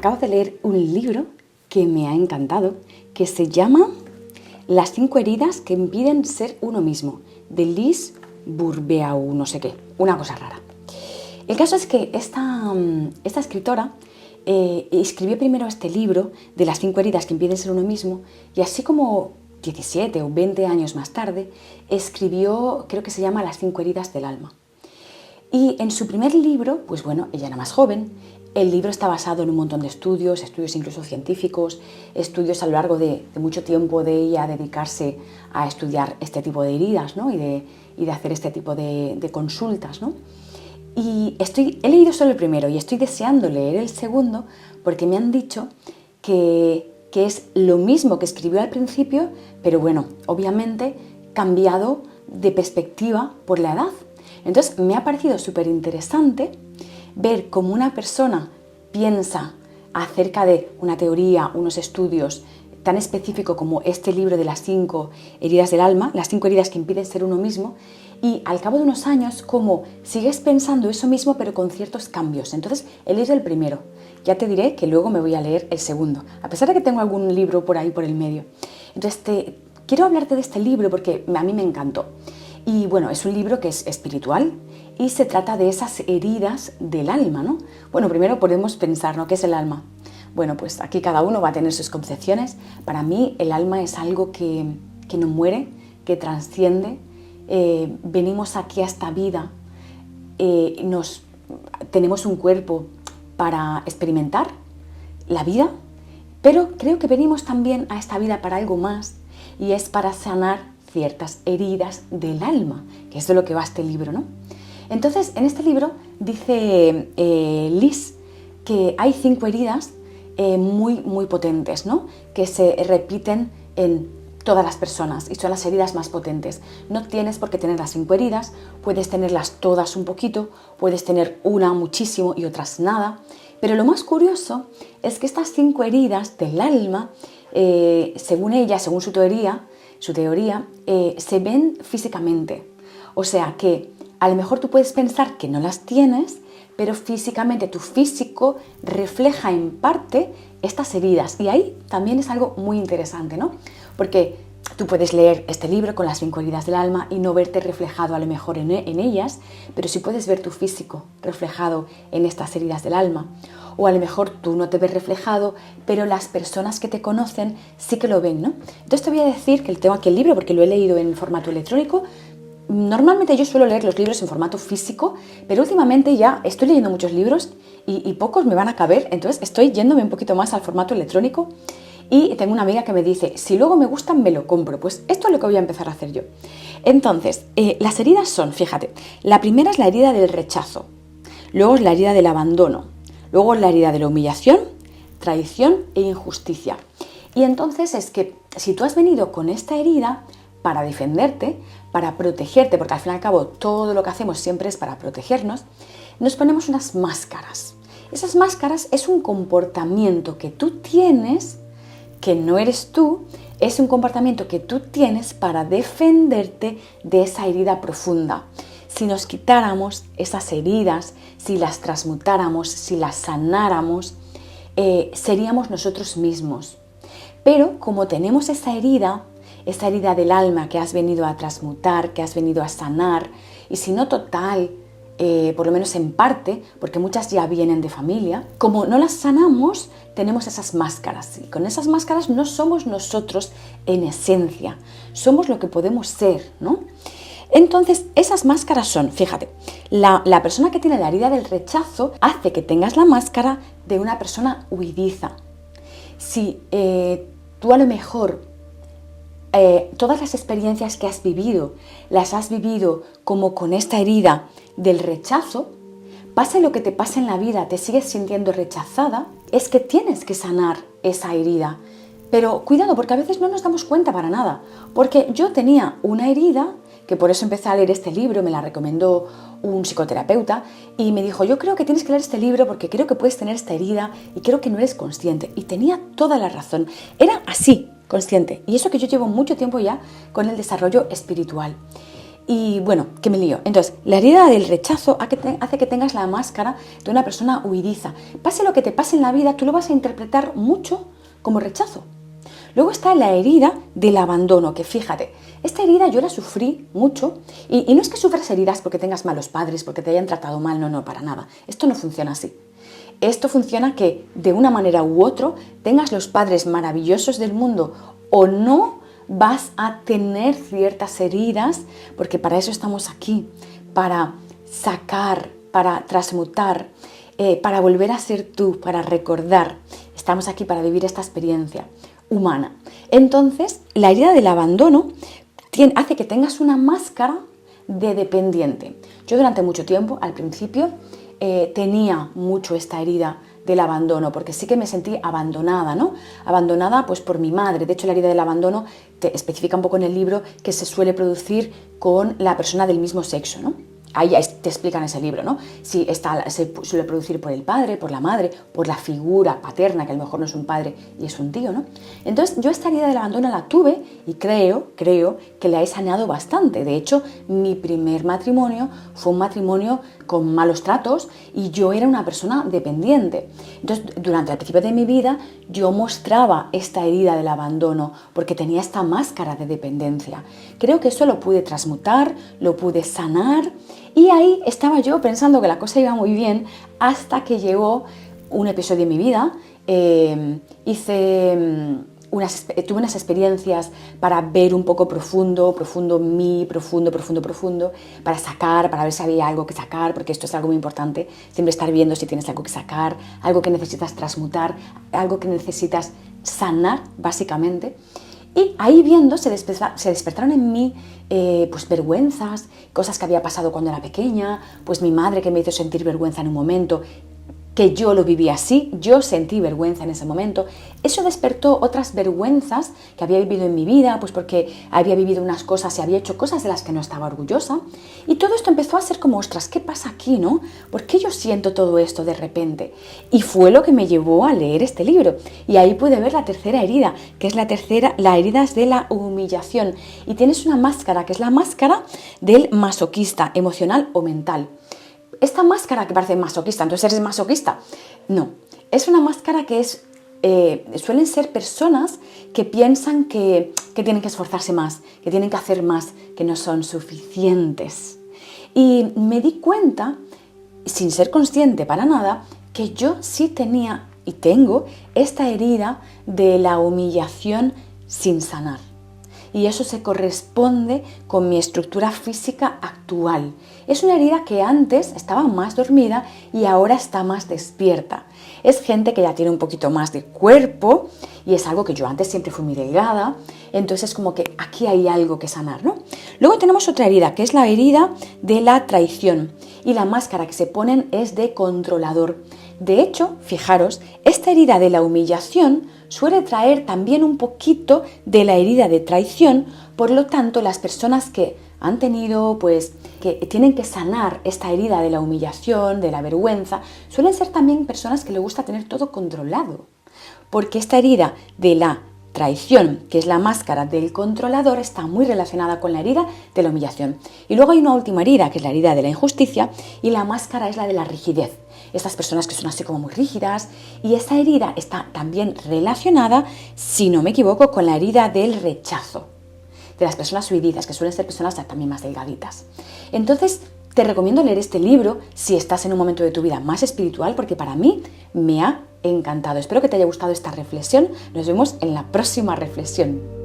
acabo de leer un libro que me ha encantado, que se llama Las 5 heridas que impiden ser uno mismo, de Liz Bourbeau, no sé qué, una cosa rara. El caso es que esta escritora escribió primero este libro de las 5 heridas que impiden ser uno mismo, y así como 17 o 20 años más tarde escribió, creo que se llama Las 5 heridas del alma. Y en su primer libro, pues bueno, ella era más joven. El libro está basado en un montón de estudios incluso científicos, estudios a lo largo de mucho tiempo de ella dedicarse a estudiar este tipo de heridas, ¿no? y de hacer este tipo de consultas, ¿no? Y he leído solo el primero y estoy deseando leer el segundo porque me han dicho que es lo mismo que escribió al principio, pero bueno, obviamente cambiado de perspectiva por la edad. Entonces me ha parecido súper interesante ver cómo una persona piensa acerca de una teoría, unos estudios tan específico como este libro de las 5 heridas del alma, las 5 heridas que impiden ser uno mismo, y al cabo de unos años cómo sigues pensando eso mismo pero con ciertos cambios. Entonces he leído el primero, ya te diré que luego me voy a leer el segundo, a pesar de que tengo algún libro por ahí por el medio. Entonces quiero hablarte de este libro porque a mí me encantó. Y bueno, es un libro que es espiritual y se trata de esas heridas del alma, ¿no? Bueno, primero podemos pensar, ¿no? ¿Qué es el alma? Bueno, pues aquí cada uno va a tener sus concepciones. Para mí el alma es algo que no muere, que trasciende. Venimos aquí a esta vida, tenemos un cuerpo para experimentar la vida, pero creo que venimos también a esta vida para algo más, y es para sanar ciertas heridas del alma, que es de lo que va este libro, ¿no? Entonces, en este libro dice Liz que hay 5 heridas muy, muy potentes, ¿no? Que se repiten en todas las personas y son las heridas más potentes. No tienes por qué tener las 5 heridas, puedes tenerlas todas un poquito, puedes tener una muchísimo y otras nada, pero lo más curioso es que estas 5 heridas del alma, según ella, según su teoría, se ven físicamente. O sea que a lo mejor tú puedes pensar que no las tienes, pero físicamente tu físico refleja en parte estas heridas. Y ahí también es algo muy interesante, ¿no? Porque tú puedes leer este libro con las 5 heridas del alma y no verte reflejado a lo mejor en ellas, pero sí puedes ver tu físico reflejado en estas heridas del alma. O a lo mejor tú no te ves reflejado, pero las personas que te conocen sí que lo ven, ¿no? Entonces te voy a decir que tengo aquí el libro porque lo he leído en formato electrónico. Normalmente yo suelo leer los libros en formato físico, pero últimamente ya estoy leyendo muchos libros y pocos me van a caber, entonces estoy yéndome un poquito más al formato electrónico. Y tengo una amiga que me dice, si luego me gustan me lo compro. Pues esto es lo que voy a empezar a hacer yo. Entonces, las heridas son, fíjate, la primera es la herida del rechazo, luego es la herida del abandono, luego es la herida de la humillación, traición e injusticia. Y entonces es que si tú has venido con esta herida para defenderte, para protegerte, porque al fin y al cabo todo lo que hacemos siempre es para protegernos, nos ponemos unas máscaras. Esas máscaras es un comportamiento que tú tienes, que no eres tú, es un comportamiento que tú tienes para defenderte de esa herida profunda. Si nos quitáramos esas heridas, si las transmutáramos, si las sanáramos, seríamos nosotros mismos. Pero como tenemos esa herida del alma que has venido a transmutar, que has venido a sanar, y si no total, por lo menos en parte, porque muchas ya vienen de familia, como no las sanamos, tenemos esas máscaras. Y con esas máscaras no somos nosotros en esencia, somos lo que podemos ser, ¿no? Entonces, esas máscaras son, fíjate, la persona que tiene la herida del rechazo hace que tengas la máscara de una persona huidiza. Si tú a lo mejor todas las experiencias que has vivido, las has vivido como con esta herida del rechazo, pase lo que te pase en la vida, te sigues sintiendo rechazada, es que tienes que sanar esa herida. Pero cuidado, porque a veces no nos damos cuenta para nada, porque yo tenía una herida, que por eso empecé a leer este libro, me la recomendó un psicoterapeuta, y me dijo, yo creo que tienes que leer este libro porque creo que puedes tener esta herida y creo que no eres consciente. Y tenía toda la razón, era así, consciente. Y eso que yo llevo mucho tiempo ya con el desarrollo espiritual. Y bueno, que me lío. Entonces, la herida del rechazo hace que tengas la máscara de una persona huidiza. Pase lo que te pase en la vida, tú lo vas a interpretar mucho como rechazo. Luego está la herida del abandono, que fíjate, esta herida yo la sufrí mucho y no es que sufras heridas porque tengas malos padres, porque te hayan tratado mal, no, para nada. Esto no funciona así. Esto funciona que de una manera u otra tengas los padres maravillosos del mundo o no, vas a tener ciertas heridas, porque para eso estamos aquí, para sacar, para transmutar, para volver a ser tú, para recordar. Estamos aquí para vivir esta experiencia humana. Entonces, la herida del abandono hace que tengas una máscara de dependiente. Yo durante mucho tiempo, al principio, tenía mucho esta herida del abandono, porque sí que me sentí abandonada, ¿no? Abandonada pues por mi madre. De hecho, la herida del abandono te especifica un poco en el libro que se suele producir con la persona del mismo sexo, ¿no? Ahí te explican ese libro, ¿no? Si se suele producir por el padre, por la madre, por la figura paterna, que a lo mejor no es un padre y es un tío, ¿no? Entonces, yo esta herida del abandono la tuve y creo que la he sanado bastante. De hecho, mi primer matrimonio fue un matrimonio con malos tratos y yo era una persona dependiente. Entonces, durante el principio de mi vida, yo mostraba esta herida del abandono porque tenía esta máscara de dependencia. Creo que eso lo pude transmutar, lo pude sanar. Y ahí estaba yo pensando que la cosa iba muy bien hasta que llegó un episodio en mi vida. Tuve unas experiencias para ver un poco profundo, para sacar, para ver si había algo que sacar, porque esto es algo muy importante, siempre estar viendo si tienes algo que sacar, algo que necesitas transmutar, algo que necesitas sanar, básicamente. Y ahí viendo se despertaron en mí pues vergüenzas, cosas que había pasado cuando era pequeña, pues mi madre que me hizo sentir vergüenza en un momento, que yo lo viví así, yo sentí vergüenza en ese momento. Eso despertó otras vergüenzas que había vivido en mi vida, pues porque había vivido unas cosas y había hecho cosas de las que no estaba orgullosa. Y todo esto empezó a ser como, ostras, ¿qué pasa aquí, no? ¿Por qué yo siento todo esto de repente? Y fue lo que me llevó a leer este libro. Y ahí pude ver la tercera herida, que es la herida es de la humillación. Y tienes una máscara, que es la máscara del masoquista, emocional o mental. Esta máscara que parece masoquista, entonces eres masoquista. No, es una máscara que suelen ser personas que piensan que tienen que esforzarse más, que tienen que hacer más, que no son suficientes. Y me di cuenta, sin ser consciente para nada, que yo sí tenía y tengo esta herida de la humillación sin sanar. Y eso se corresponde con mi estructura física actual. Es una herida que antes estaba más dormida y ahora está más despierta. Es gente que ya tiene un poquito más de cuerpo y es algo que yo antes siempre fui muy delgada. Entonces es como que aquí hay algo que sanar, ¿no? Luego tenemos otra herida, que es la herida de la traición. Y la máscara que se ponen es de controlador. De hecho, fijaros, esta herida de la humillación suele traer también un poquito de la herida de traición. Por lo tanto, las personas que han tenido, pues, que tienen que sanar esta herida de la humillación, de la vergüenza, suelen ser también personas que les gusta tener todo controlado. Porque esta herida de la traición, que es la máscara del controlador, está muy relacionada con la herida de la humillación. Y luego hay una última herida, que es la herida de la injusticia, y la máscara es la de la rigidez. Estas personas que son así como muy rígidas, y esta herida está también relacionada, si no me equivoco, con la herida del rechazo, de las personas huidizas, que suelen ser personas también más delgaditas. Entonces, te recomiendo leer este libro si estás en un momento de tu vida más espiritual, porque para mí me ha encantado. Espero que te haya gustado esta reflexión. Nos vemos en la próxima reflexión.